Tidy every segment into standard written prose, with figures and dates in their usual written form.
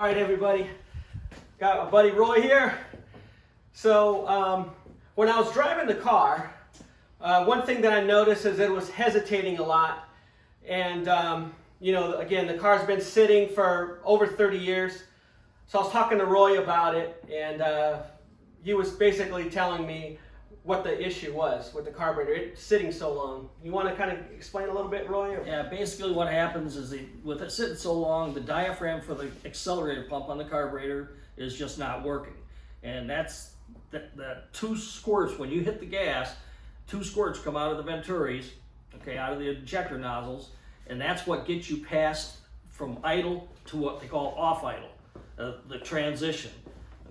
All right, everybody, got my buddy Roy here. So when I was driving the car, one thing that I noticed is it was hesitating a lot. And you know, again, the car's been sitting for over 30 years. So I was talking to Roy about it, and he was basically telling me what the issue was with the carburetor, it sitting so long. You want to kind of explain a little bit, Roy? Or? Yeah, basically what happens is with it sitting so long, the diaphragm for the accelerator pump on the carburetor is just not working. And that's the two squirts, when you hit the gas, two squirts come out of the venturis, okay, out of the injector nozzles, and that's what gets you past from idle to what they call off idle, the transition.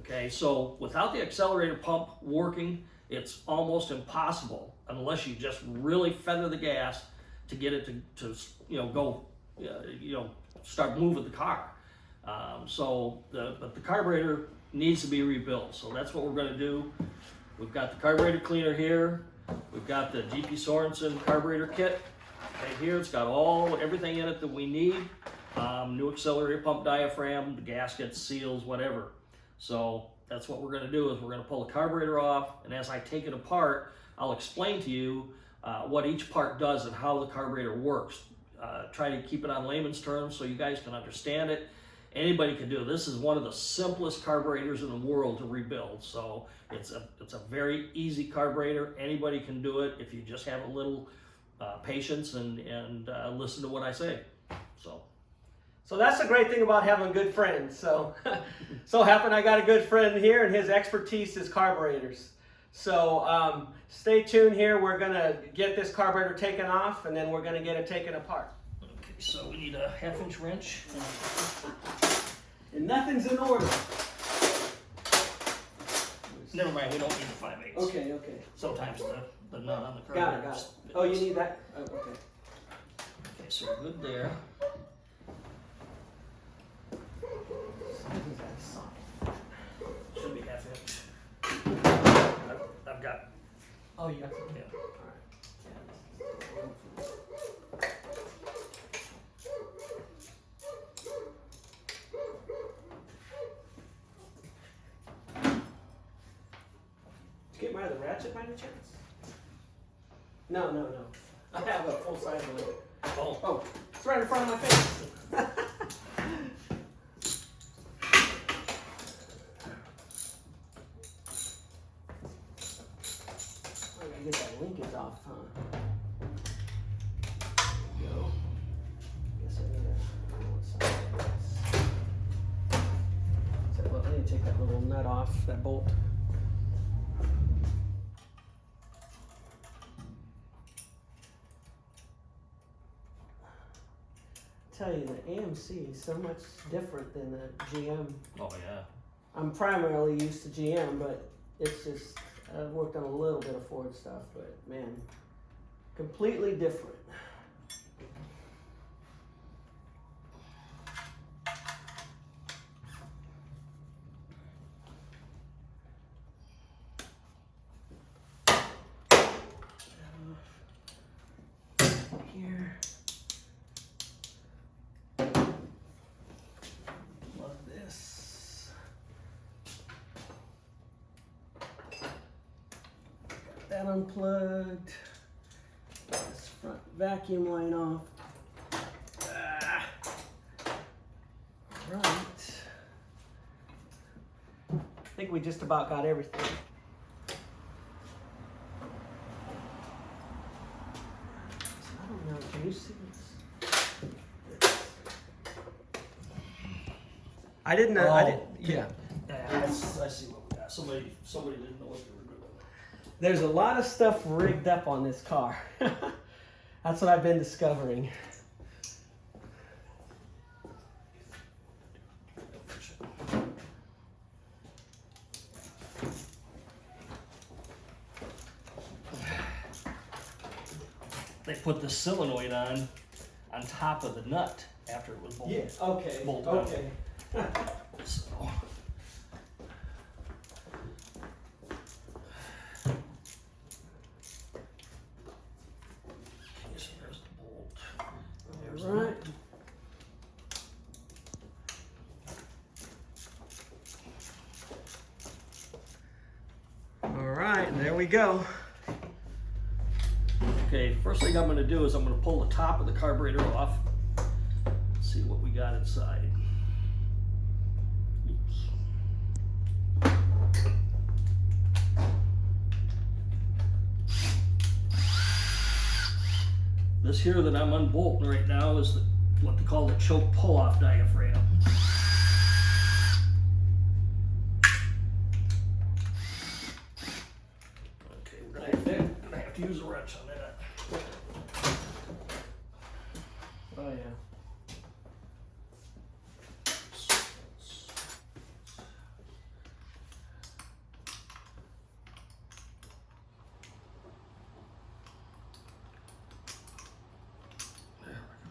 Okay, so without the accelerator pump working, it's almost impossible, unless you just really feather the gas, to get it to go, start moving the car. But the carburetor needs to be rebuilt. So that's what we're going to do. We've got the carburetor cleaner here. We've got the GP Sorensen carburetor kit right here. It's got everything in it that we need. New accelerator pump diaphragm, the gaskets, seals, whatever. So that's what we're going to do, is we're going to pull the carburetor off, and as I take it apart, I'll explain to you what each part does and how the carburetor works. Try to keep it on layman's terms so you guys can understand it. Anybody can do it. This is one of the simplest carburetors in the world to rebuild. So it's a very easy carburetor. Anybody can do it if you just have a little patience and listen to what I say. So that's the great thing about having good friends. So happen I got a good friend here, and his expertise is carburetors. So stay tuned here. We're going to get this carburetor taken off, and then we're going to get it taken apart. Okay, so we need a 1/2-inch wrench. And nothing's in order. Never mind, we don't need the 5/8. Okay. Sometimes the nut on the carburetor. Got it. Oh, you need that? Oh, okay. Okay, so we're good there. Should be 1/2 inch. I've got. Oh, you got some? Yeah. Did you get my other ratchet by any chance? No. I have a full size one. Oh, it's right in front of my face. I get that linkage off, huh? There we go. Guess I need I need to take that little nut off, that bolt. I tell you, the AMC is so much different than the GM. Oh yeah. I'm primarily used to GM, but it's just, I've worked on a little bit of Ford stuff, but man, completely different. Here. Love this. Got that unplugged. This front vacuum line off. Right. I think we just about got everything. I don't know. Can you see this? I didn't know. Yeah, I see what we got. Somebody didn't know what they were doing. There's a lot of stuff rigged up on this car. That's what I've been discovering. They put the solenoid on top of the nut after it was bolted. Yeah. Okay. Bolted Okay. So. There's the bolt. There's All right. right, there we go. Okay, first thing I'm going to do is I'm going to pull the top of the carburetor off. See what we got inside. Oops. This here that I'm unbolting right now is what they call the choke pull-off diaphragm. Okay, we're gonna have to use a wrench on that. Oh yeah.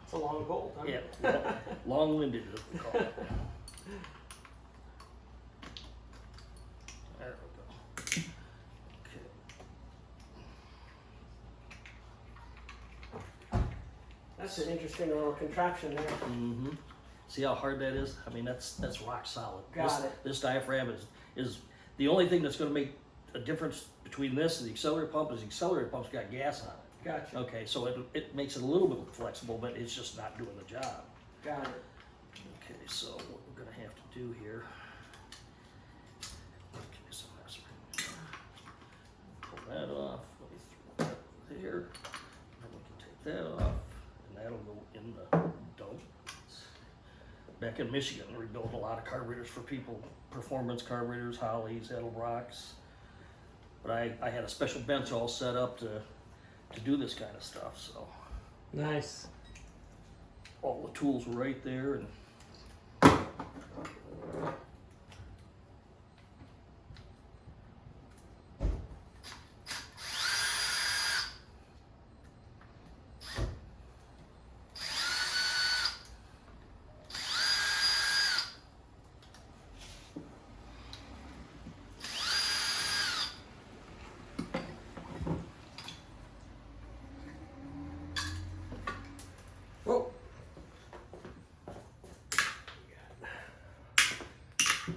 It's a long bolt, huh? Yeah, long-winded as we call it. There we go. Okay. That's an interesting little contraption there. Mm-hmm. See how hard that is? I mean, that's rock solid. Got it. This diaphragm is the only thing that's going to make a difference between this and the accelerator pump is the accelerator pump's got gas on it. Gotcha. Okay, so it makes it a little bit flexible, but it's just not doing the job. Got it. Okay, so what we're going to have to do here. Okay, so that's pull that off. Let me throw that there. And we can take that off, and that'll go in the dump. Back in Michigan, we built a lot of carburetors for people, performance carburetors, Holleys, Edelbrocks. But I had a special bench all set up to do this kind of stuff, so Nice. all the tools were right there. And Whoa.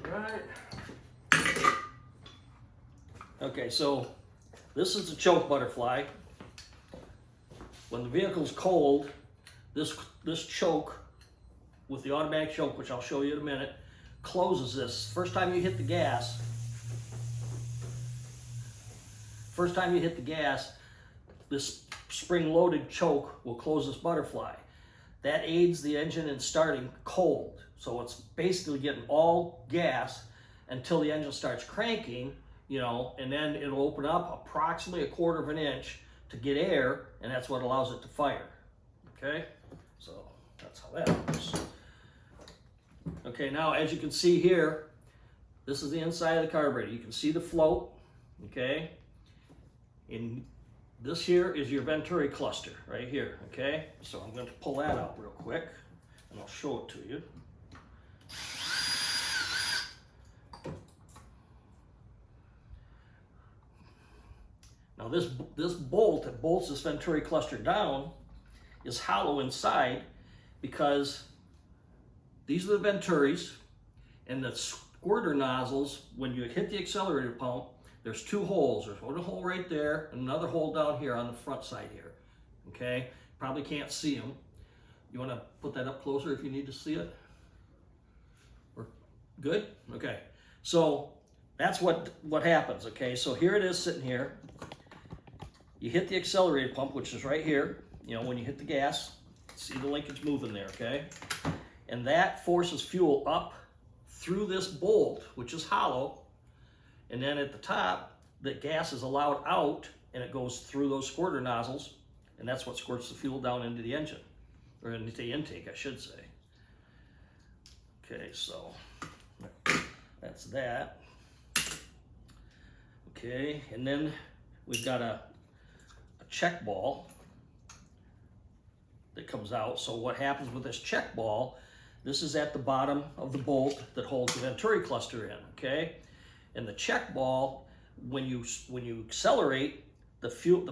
Right. okay, so this is the choke butterfly. When the vehicle's cold, this choke with the automatic choke, which I'll show you in a minute, closes this. First time you hit the gas, this spring-loaded choke will close this butterfly. That aids the engine in starting cold. So it's basically getting all gas until the engine starts cranking, you know, and then it'll open up approximately 1/4 of an inch to get air, and that's what allows it to fire. Okay, so that's how that works. Okay, now as you can see here, this is the inside of the carburetor. You can see the float, okay? And this here is your Venturi cluster right here, okay? So I'm going to pull that out real quick and I'll show it to you. Now this bolt that bolts this Venturi cluster down is hollow inside because these are the Venturis, and the squirter nozzles, when you hit the accelerator pump, there's 2 holes. There's one hole right there and another hole down here on the front side here. Okay? Probably can't see them. You want to put that up closer if you need to see it? Or good? Okay. So that's what happens. Okay? So here it is sitting here. You hit the accelerator pump, which is right here. You know, when you hit the gas, see the linkage moving there, okay? And that forces fuel up through this bolt, which is hollow. And then at the top, the gas is allowed out and it goes through those squirter nozzles, and that's what squirts the fuel down into the engine, or into the intake, I should say. Okay, so that's that. Okay, and then we've got a check ball that comes out. So what happens with this check ball, this is at the bottom of the bolt that holds the Venturi cluster in, okay? And the check ball, when you accelerate, the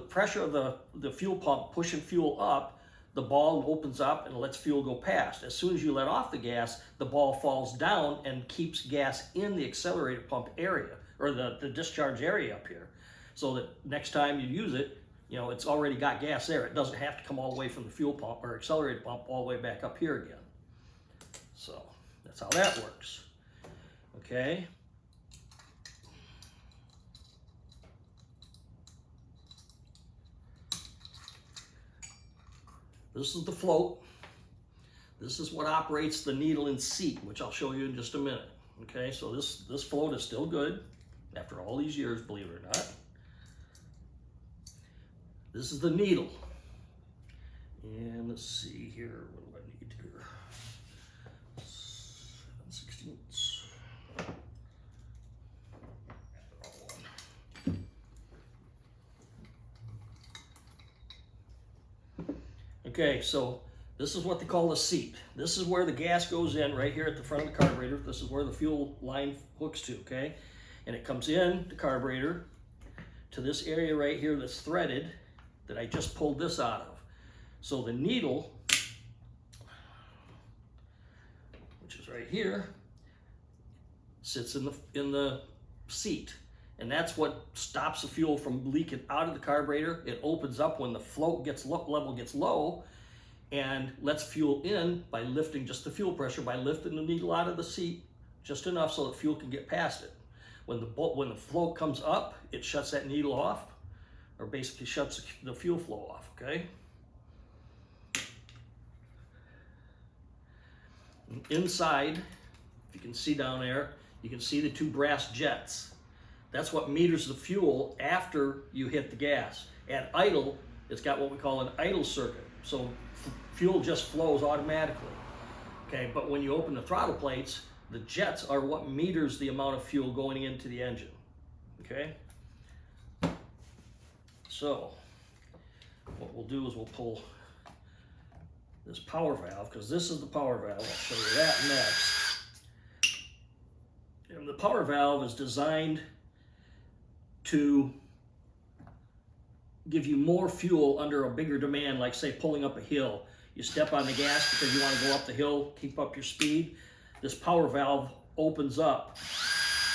pressure of the fuel pump pushing fuel up, the ball opens up and lets fuel go past. As soon as you let off the gas, the ball falls down and keeps gas in the accelerator pump area, or the discharge area up here. so that next time you use it, you know, it's already got gas there. It doesn't have to come all the way from the fuel pump or accelerator pump all the way back up here again. So that's how that works. Okay. This is the float. This is what operates the needle and seat, which I'll show you in just a minute. Okay, so this float is still good after all these years, believe it or not. This is the needle. And let's see here, what do I need here? 7/16. Okay, so this is what they call the seat. This is where the gas goes in, right here at the front of the carburetor. This is where the fuel line hooks to, okay? And it comes in the carburetor to this area right here that's threaded that I just pulled this out of. So the needle, which is right here, sits in the seat. And that's what stops the fuel from leaking out of the carburetor. It opens up when the float level gets low, and lets fuel in by lifting just the fuel pressure, by lifting the needle out of the seat just enough so that fuel can get past it. When the float comes up, it shuts that needle off, or basically shuts the fuel flow off, okay? And inside, if you can see down there, you can see the two brass jets. That's what meters the fuel after you hit the gas. At idle, it's got what we call an idle circuit. So fuel just flows automatically. Okay, but when you open the throttle plates, the jets are what meters the amount of fuel going into the engine. Okay? So what we'll do is we'll pull this power valve, because this is the power valve. I'll show you that next. And the power valve is designed to give you more fuel under a bigger demand, like say pulling up a hill. You step on the gas because you want to go up the hill, keep up your speed. This power valve opens up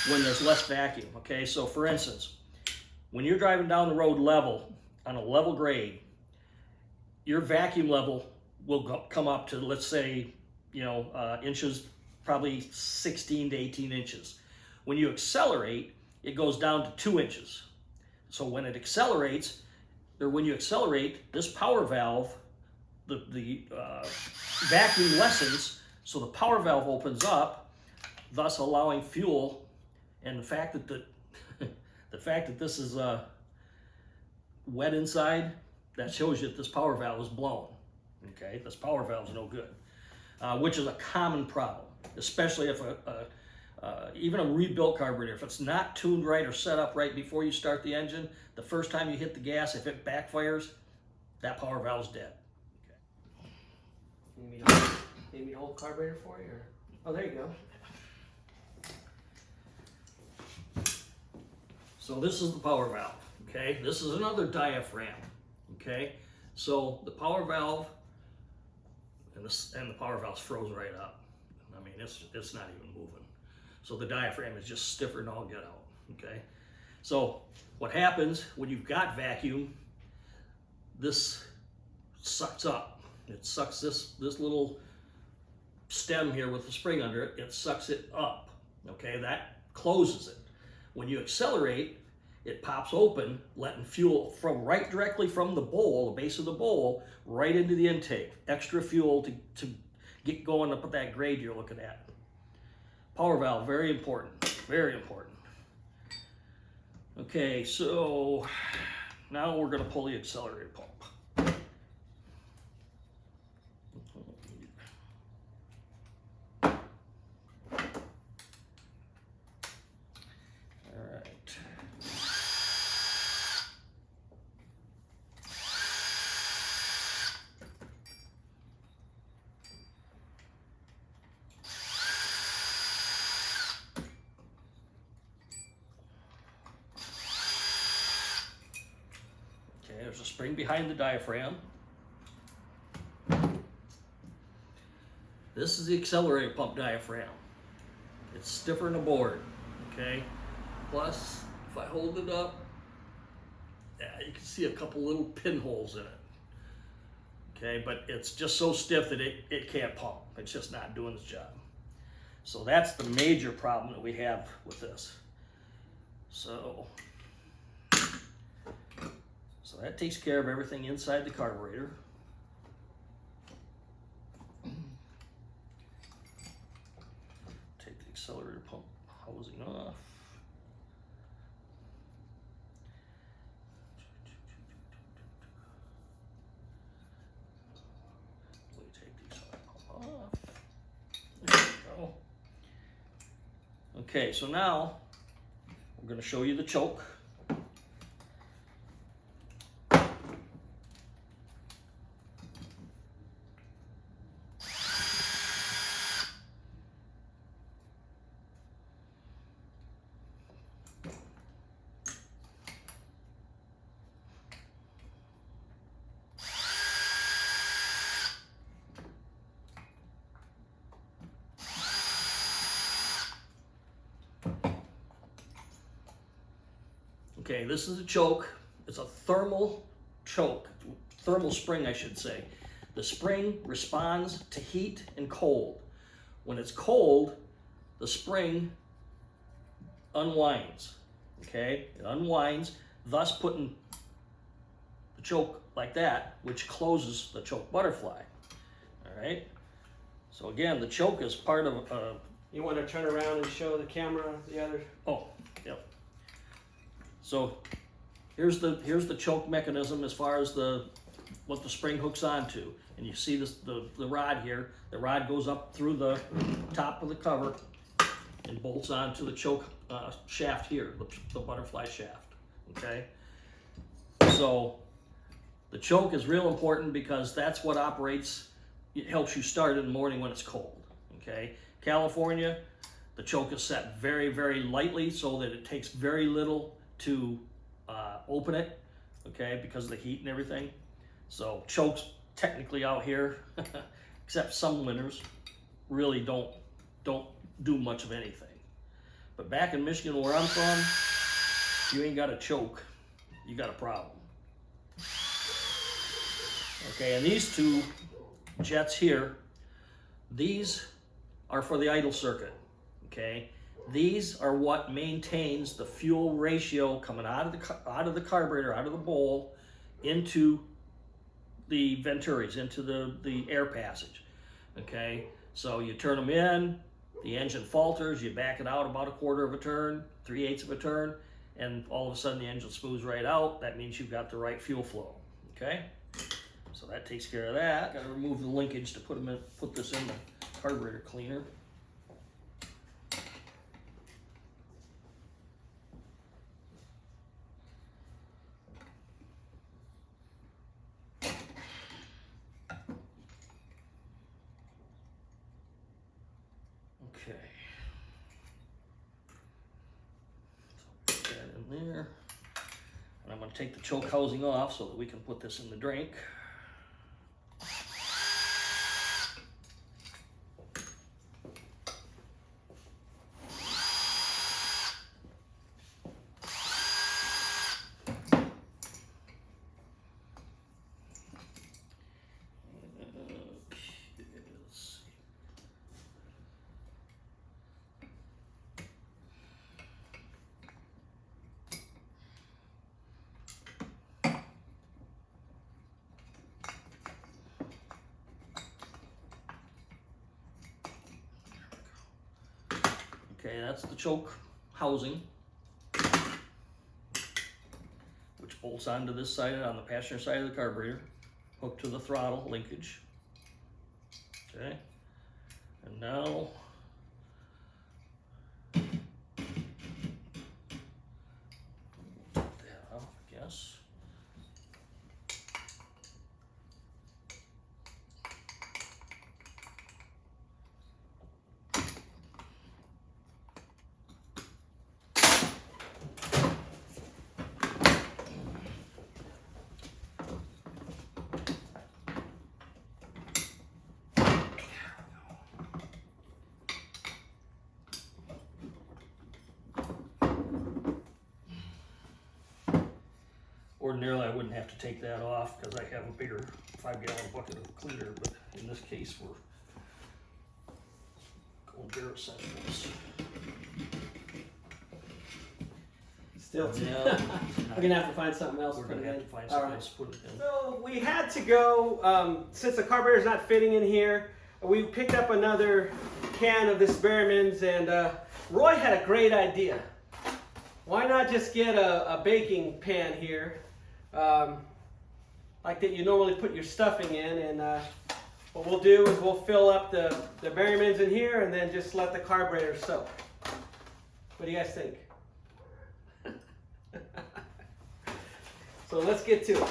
when there's less vacuum, okay? So for instance, when you're driving down the road level, on a level grade, your vacuum level will come up to, let's say, inches, probably 16 to 18 inches. When you accelerate, it goes down to 2 inches. So when it accelerates, or when you accelerate, this power valve, the vacuum lessens, so the power valve opens up, thus allowing fuel. And the fact that the fact that this is wet inside, that shows you that this power valve is blown. Okay, this power valve is no good, which is a common problem, especially if even a rebuilt carburetor, if it's not tuned right or set up right before you start the engine, the first time you hit the gas, if it backfires, that power valve's dead. Okay. Maybe the whole carburetor for you? Or? Oh, there you go. So this is the power valve, okay? This is another diaphragm, okay? So the power valve, and the power valve's froze right up. I mean, it's not even moving. So the diaphragm is just stiffer than all get out, okay? So what happens when you've got vacuum, this sucks up. It sucks this little stem here with the spring under it, it sucks it up, okay? That closes it. When you accelerate, it pops open, letting fuel directly from the bowl, the base of the bowl, right into the intake. Extra fuel to get going up at that grade you're looking at. Power valve, very important, very important. Okay, so now we're gonna pull the accelerator pump. All right. There's a spring behind the diaphragm. This is the accelerator pump diaphragm. It's stiffer than a board, okay? Plus, if I hold it up, you can see a couple little pinholes in it. Okay, but it's just so stiff that it can't pump. It's just not doing its job. So that's the major problem that we have with this. So that takes care of everything inside the carburetor. Take the accelerator pump housing off. We take the accelerator pump off. There we go. Okay, so now we're going to show you the choke. Okay, this is a choke. It's a thermal choke, thermal spring, I should say. The spring responds to heat and cold. When it's cold, the spring unwinds, okay? It unwinds, thus putting the choke like that, which closes the choke butterfly, all right? So again, the choke is part of You want to turn around and show the camera the other? oh, yep. So here's the choke mechanism as far as what the spring hooks onto. And you see this, the rod here. The rod goes up through the top of the cover and bolts onto the choke shaft here, the butterfly shaft, okay? So the choke is real important because that's what operates, it helps you start in the morning when it's cold, okay? California, the choke is set very, very lightly so that it takes very little to open it, okay, because of the heat and everything. So chokes technically out here, except some winters, really don't do much of anything. But back in Michigan where I'm from, if you ain't got a choke, you got a problem. Okay, and these two jets here, these are for the idle circuit, okay? These are what maintains the fuel ratio coming out of the carburetor, out of the bowl, into the venturis, into the air passage, okay? So you turn them in, the engine falters, you back it out about a quarter of a turn, 3/8 of a turn, and all of a sudden the engine smooths right out. That means you've got the right fuel flow, okay? So that takes care of that. Got to remove the linkage to put this in the carburetor cleaner. Okay. So put that in there. And I'm going to take the choke housing off so that we can put this in the drink. Okay, that's the choke housing, which bolts onto this side, on the passenger side of the carburetor, hooked to the throttle linkage. Okay, and now put that out, I guess. ordinarily I wouldn't have to take that off because I have a bigger 5-gallon bucket of cleaner, but in this case we're going bare essentials. Still, Yeah. we're gonna have to find something else. We're to put gonna it have in. to find All something right. else to put it in. So we had to go, since the carburetor's not fitting in here, we picked up another can of this Berryman's, and Roy had a great idea. Why not just get a baking pan here, like that you normally put your stuffing in, and what we'll do is we'll fill up the Berryman's in here and then just let the carburetor soak. What do you guys think? So let's get to it.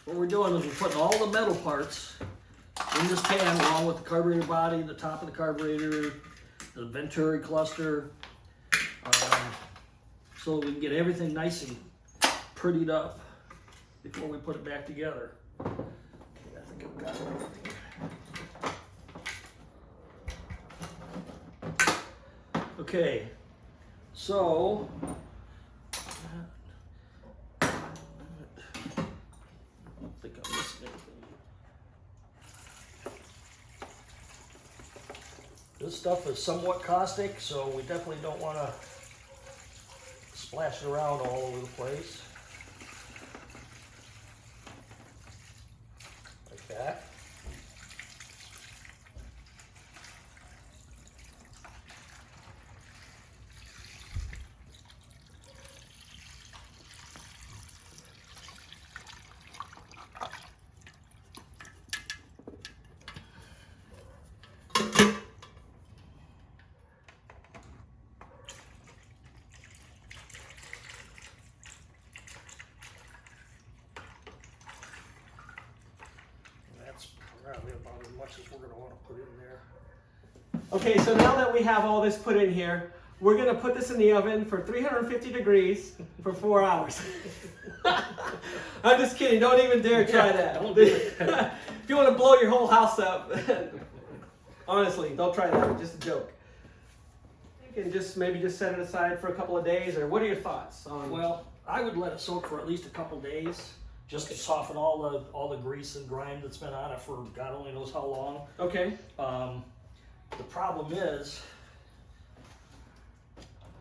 What we're doing is we're putting all the metal parts in this pan along with the carburetor body, the top of the carburetor, the venturi cluster, so we can get everything nice and prettied up before we put it back together. Okay, I think I've got everything. Okay, so I don't think I'm missing anything. This stuff is somewhat caustic, so we definitely don't want to splash it around all over the place. Like that. That's probably about as much as we're going to want to put in there. Okay, so now that we have all this put in here, we're gonna put this in the oven for 350 degrees for 4 hours. I'm just kidding, don't even dare try that. Don't do it. If you want to blow your whole house up, honestly, don't try that, just a joke. You can just maybe just set it aside for a couple of days, or what are your thoughts on? Well, I would let it soak for at least a couple days, just to soften all the grease and grime that's been on it for God only knows how long. Okay. The problem is,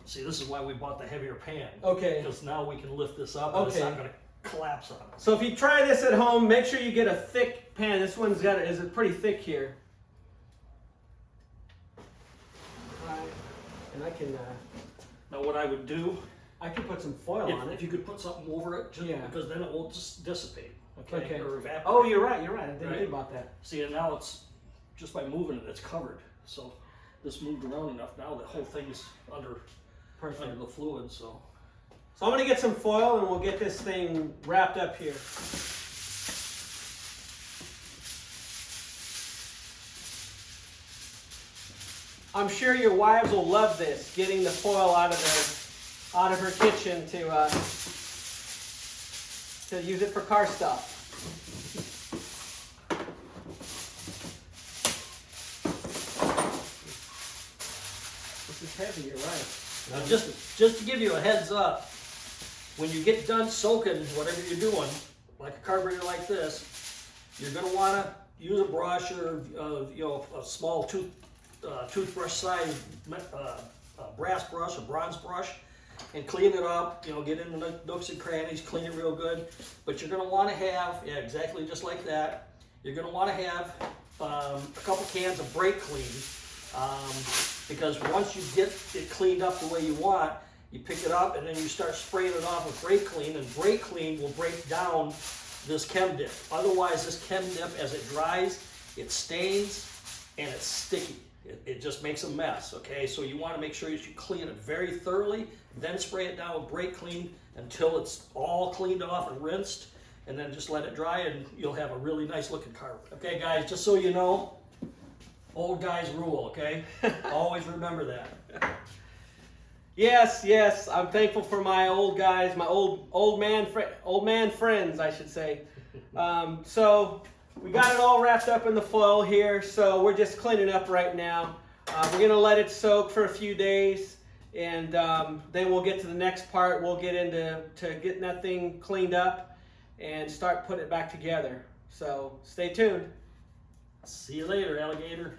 see, this is why we bought the heavier pan. Okay. Because now we can lift this up and it's Okay. not going to collapse on us. So if you try this at home, make sure you get a thick pan. This one's got is pretty thick here. And I can Now what I would do, put some foil on if it. you could put something over it, just Yeah. because then it won't just dissipate, okay? Okay. Or evaporate. Oh, you're right. I didn't Right. think about that. See, and now it's, just by moving it, it's covered. So this moved around enough now, the whole thing is under the fluid, so. So I'm gonna get some foil and we'll get this thing wrapped up here. I'm sure your wives will love this, getting the foil out of her kitchen to use it for car stuff. This is heavy, you're right. Now just to give you a heads up, when you get done soaking whatever you're doing, like a carburetor like this, you're going to want to use a brush or a small toothbrush size brass brush or bronze brush and clean it up, get in the nooks and crannies, clean it real good. But you're going to want to have, exactly just like that, you're going to want to have a couple cans of brake clean. Because once you get it cleaned up the way you want, you pick it up and then you start spraying it off with brake clean, and brake clean will break down this chem dip. Otherwise, this chem dip, as it dries, it stains and it's sticky. It just makes a mess, okay? So you want to make sure you clean it very thoroughly, then spray it down with brake clean until it's all cleaned off and rinsed, and then just let it dry and you'll have a really nice looking carburetor. Okay guys, just so you know, old guys rule, okay? Always remember that. Yes, I'm thankful for my old guys, my old man friends, I should say. So we got it all wrapped up in the foil here, so we're just cleaning up right now. We're gonna let it soak for a few days, and then we'll get to the next part. We'll get into getting that thing cleaned up and start putting it back together. So stay tuned. See you later, alligator.